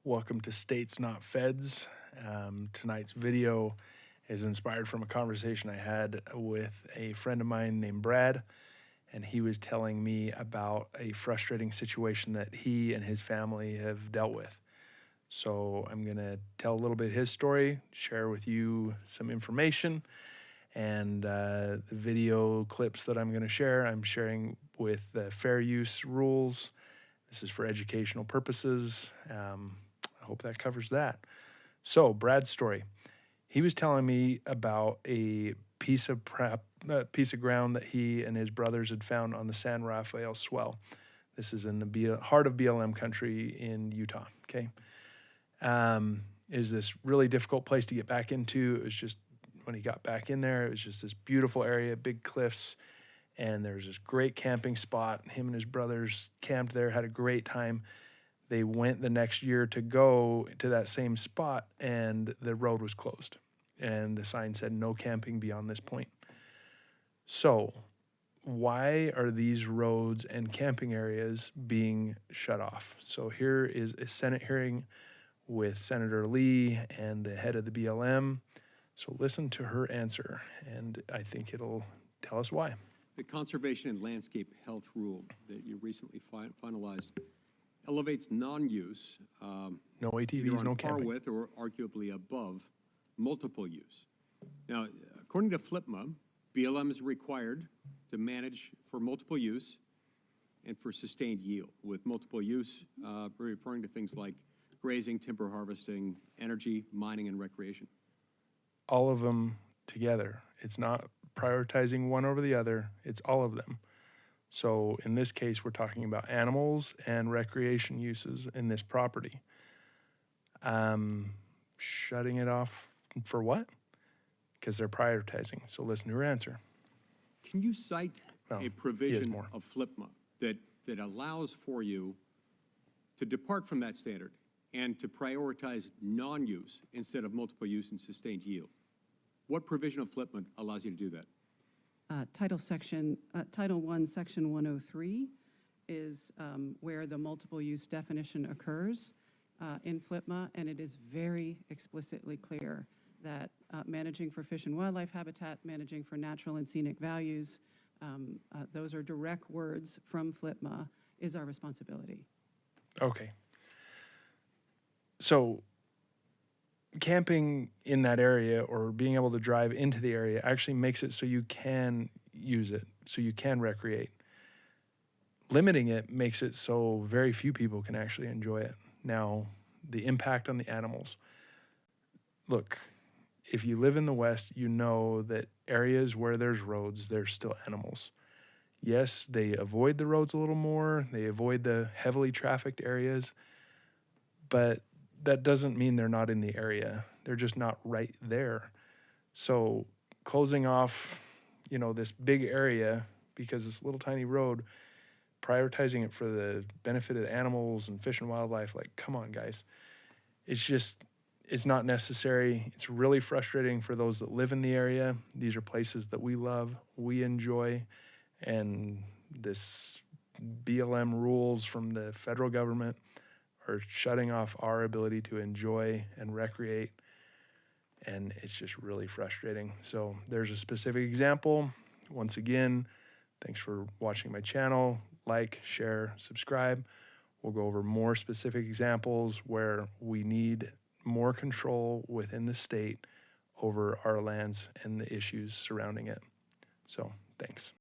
Welcome to States Not Feds. Tonight's video is inspired from a conversation I had with a friend of mine named Brad, and he was telling me about a frustrating situation that he and his family have dealt with. So I'm going to tell a little bit of his story, share with you some information, and the video clips that I'm going to share, I'm sharing with the fair use rules. This is for educational purposes. I hope that covers that. So Brad's story. He was telling me about a piece of ground that he and his brothers had found on the San Rafael Swell. This is in the heart of BLM country in Utah. Okay, is this really difficult place to get back into? It was just when he got back in there, it was just this beautiful area, big cliffs, and there's this great camping spot. Him and his brothers camped there, had a great time. They went the next year to go to that same spot, and the road was closed. And the sign said, no camping beyond this point. So why are these roads and camping areas being shut off? So here is a Senate hearing with Senator Lee and the head of the BLM. So listen to her answer, and I think it'll tell us why. The Conservation and Landscape Health Rule that you recently finalized elevates non-use, no ATVs, either on no par camping. with or arguably above multiple use. Now, according to FLPMA, BLM is required to manage for multiple use and for sustained yield. With multiple use, referring to things like grazing, timber harvesting, energy, mining, and recreation. All of them together. It's not prioritizing one over the other. It's all of them. So in this case, we're talking about animals and recreation uses in this property. Shutting it off for what? Because they're prioritizing. So listen to her answer. Can you cite a provision of FLPMA that allows for you to depart from that standard and to prioritize non-use instead of multiple use and sustained yield? What provision of FLPMA allows you to do that? Title I, Section 103 is where the multiple use definition occurs in FLPMA, and it is very explicitly clear that managing for fish and wildlife habitat, managing for natural and scenic values, those are direct words from FLPMA, is our responsibility. Okay. So camping in that area or being able to drive into the area actually makes it so you can use it, so you can recreate. Limiting it makes it so very few people can actually enjoy it. Now, the impact on the animals. Look, if you live in the West, you know that areas where there's roads, there's still animals. Yes, they avoid the roads a little more, they avoid the heavily trafficked areas, but that doesn't mean they're not in the area. They're just not right there. So closing off, this big area because this little tiny road, prioritizing it for the benefit of the animals and fish and wildlife, like, come on, guys. It's not necessary. It's really frustrating for those that live in the area. These are places that we love, we enjoy, and this BLM rules from the federal government are shutting off our ability to enjoy and recreate, and it's just really frustrating. So there's a specific example. Once again, thanks for watching my channel. Like, share, subscribe. We'll go over more specific examples where we need more control within the state over our lands and the issues surrounding it. So thanks.